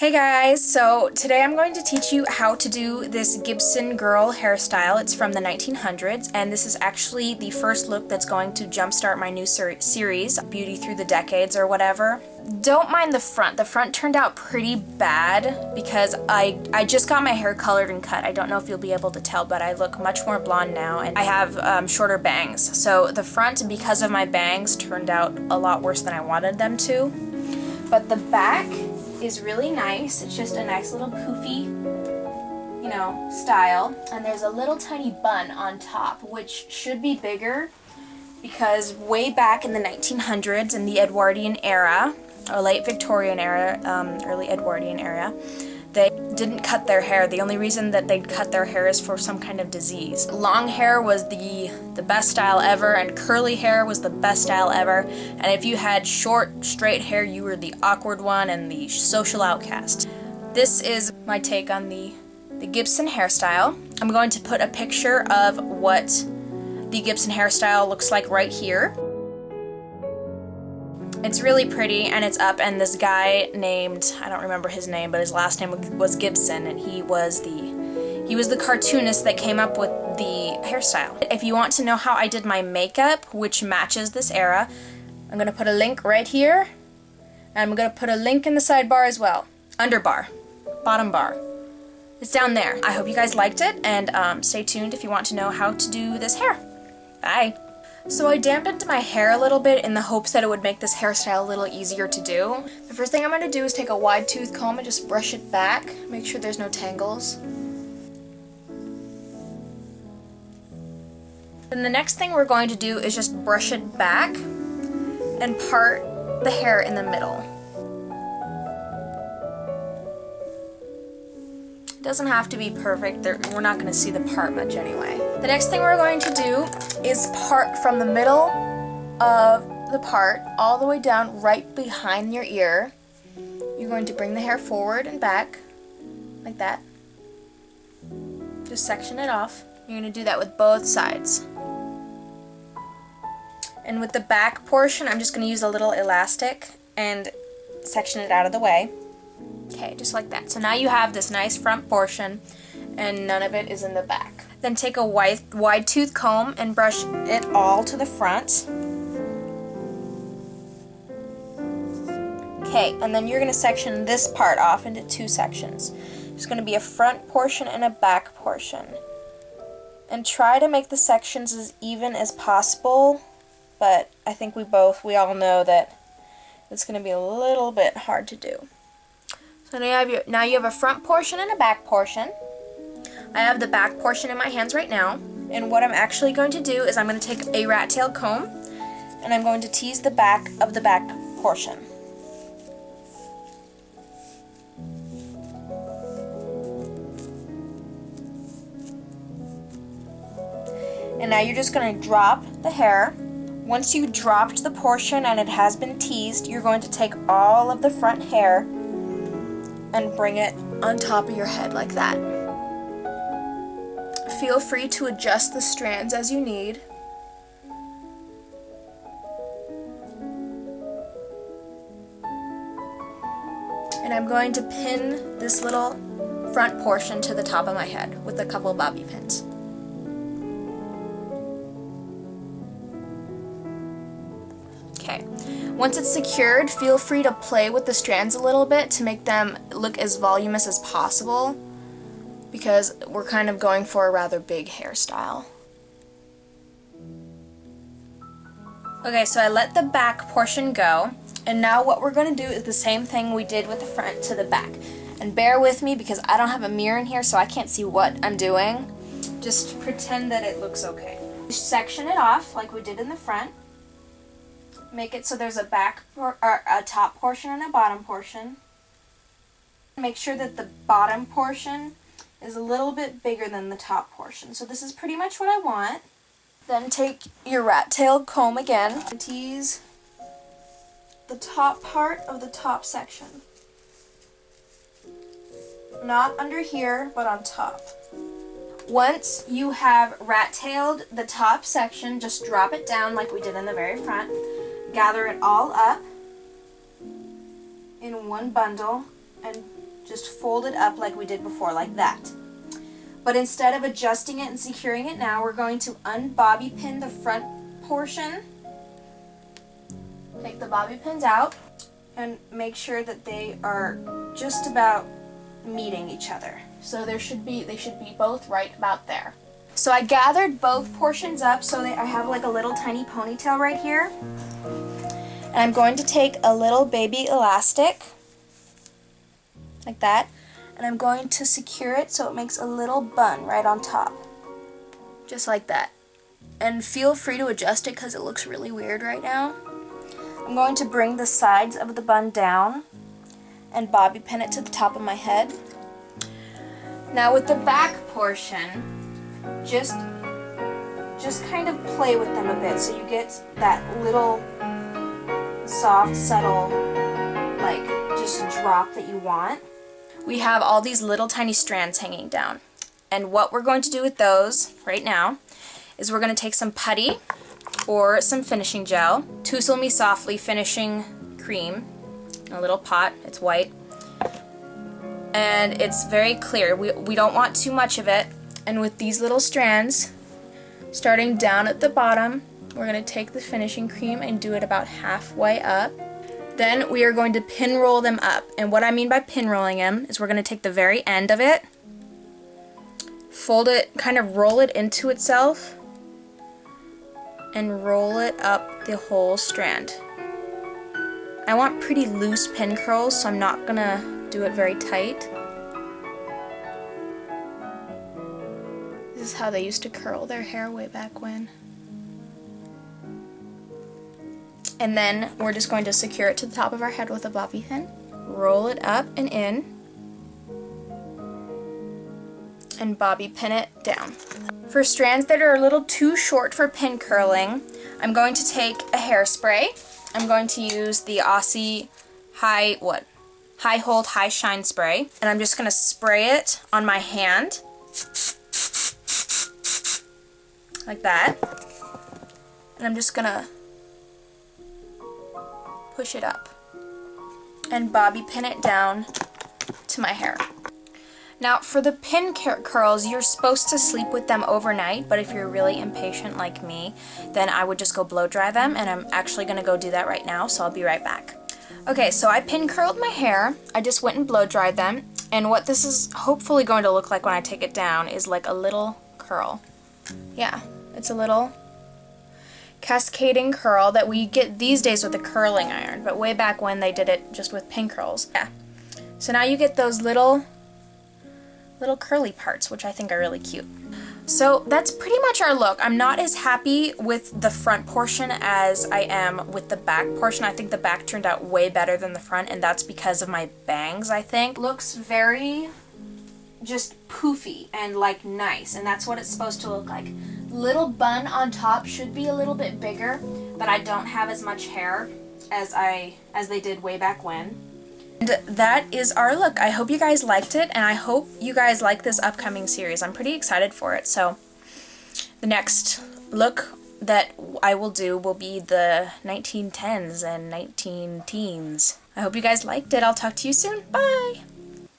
Hey guys, so today I'm going to teach you how to do this Gibson Girl hairstyle. It's from the 1900s, and this is actually the first look that's going to jumpstart my new series, Beauty Through the Decades or whatever. Don't mind the front. The front turned out pretty bad because I just got my hair colored and cut. I don't know if you'll be able to tell, but I look much more blonde now, and I have shorter bangs. So the front, because of my bangs, turned out a lot worse than I wanted them to. But the back is really nice. It's just a nice little poofy, style. And there's a little tiny bun on top, which should be bigger because way back in the 1900s, in the Edwardian era, or late Victorian era, early Edwardian era, they didn't cut their hair. The only reason that they'd cut their hair is for some kind of disease. Long hair was the best style ever, and curly hair was the best style ever. And if you had short, straight hair, you were the awkward one and the social outcast. This is my take on the Gibson hairstyle. I'm going to put a picture of what the Gibson hairstyle looks like right here. It's really pretty, and it's up, and this guy named, I don't remember his name, but his last name was Gibson, and he was the cartoonist that came up with the hairstyle. If you want to know how I did my makeup, which matches this era, I'm going to put a link right here, and I'm going to put a link in the sidebar as well. Underbar. Bottom bar. It's down there. I hope you guys liked it, and stay tuned if you want to know how to do this hair. Bye! So I dampened my hair a little bit in the hopes that it would make this hairstyle a little easier to do. The first thing I'm going to do is take a wide tooth comb and just brush it back, make sure there's no tangles. And the next thing we're going to do is just brush it back and part the hair in the middle. It doesn't have to be perfect, we're not going to see the part much anyway. The next thing we're going to do is part from the middle of the part all the way down right behind your ear. You're going to bring the hair forward and back, like that. Just section it off. You're going to do that with both sides. And with the back portion, I'm just going to use a little elastic and section it out of the way. Okay, just like that. So now you have this nice front portion, and none of it is in the back. Then take a wide tooth comb and brush it all to the front. Okay, and then you're going to section this part off into two sections. There's going to be a front portion and a back portion. And try to make the sections as even as possible, but I think we all know that it's going to be a little bit hard to do. So now you have a front portion and a back portion. I have the back portion in my hands right now, and what I'm actually going to do is I'm going to take a rat tail comb and I'm going to tease the back of the back portion. And now you're just going to drop the hair. Once you dropped the portion and it has been teased, you're going to take all of the front hair and bring it on top of your head like that. Feel free to adjust the strands as you need. And I'm going to pin this little front portion to the top of my head with a couple of bobby pins. Okay. Once it's secured, feel free to play with the strands a little bit to make them look as voluminous as possible, because we're kind of going for a rather big hairstyle. Okay, so I let the back portion go, and now what we're going to do is the same thing we did with the front to the back. And bear with me because I don't have a mirror in here, so I can't see what I'm doing. Just pretend that it looks okay. Section it off like we did in the front. Make it so there's a top portion and a bottom portion. Make sure that the bottom portion is a little bit bigger than the top portion. So this is pretty much what I want. Then take your rat tail comb again and tease the top part of the top section. Not under here, but on top. Once you have rat-tailed the top section, just drop it down like we did in the very front. Gather it all up in one bundle and just fold it up like we did before, like that. But instead of adjusting it and securing it now, we're going to unbobby pin the front portion. Take the bobby pins out and make sure that they are just about meeting each other. So they should be both right about there. So I gathered both portions up so that I have like a little tiny ponytail right here. And I'm going to take a little baby elastic, like that, and I'm going to secure it so it makes a little bun right on top. Just like that. And feel free to adjust it because it looks really weird right now. I'm going to bring the sides of the bun down and bobby pin it to the top of my head. Now with the back portion, just kind of play with them a bit so you get that little soft, subtle, like just drop that you want. We have all these little tiny strands hanging down. And what we're going to do with those right now is we're going to take some putty or some finishing gel, Tousle Me Softly finishing cream, in a little pot, it's white, and it's very clear. We don't want too much of it, and with these little strands, starting down at the bottom, we're going to take the finishing cream and do it about halfway up. Then we are going to pin roll them up, and what I mean by pin rolling them is we're going to take the very end of it, fold it, kind of roll it into itself, and roll it up the whole strand. I want pretty loose pin curls, so I'm not gonna do it very tight. This is how they used to curl their hair way back when. And then we're just going to secure it to the top of our head with a bobby pin, roll it up and in, and bobby pin it down. For strands that are a little too short for pin curling, I'm going to take a hairspray. I'm going to use the Aussie High Hold, High Shine spray, and I'm just going to spray it on my hand, like that, and I'm just going to push it up and bobby pin it down to my hair. Now for the pin curls, you're supposed to sleep with them overnight, but if you're really impatient like me, then I would just go blow dry them, and I'm actually going to go do that right now, so I'll be right back. Okay, so I pin curled my hair, I just went and blow dried them, and what this is hopefully going to look like when I take it down is like a little curl. Yeah, it's a little cascading curl that we get these days with a curling iron, but way back when they did it just with pin curls. Yeah. So now you get those little curly parts, which I think are really cute. So that's pretty much our look. I'm not as happy with the front portion as I am with the back portion. I think the back turned out way better than the front, and that's because of my bangs, I think. Looks very just poofy and like nice, and that's what it's supposed to look like. Little bun on top should be a little bit bigger, but I don't have as much hair as they did way back when. And that is our look. I hope you guys liked it, and I hope you guys like this upcoming series. I'm pretty excited for it. So the next look that I will do will be the 1910s and 19 teens. I hope you guys liked it. I'll talk to you soon. Bye!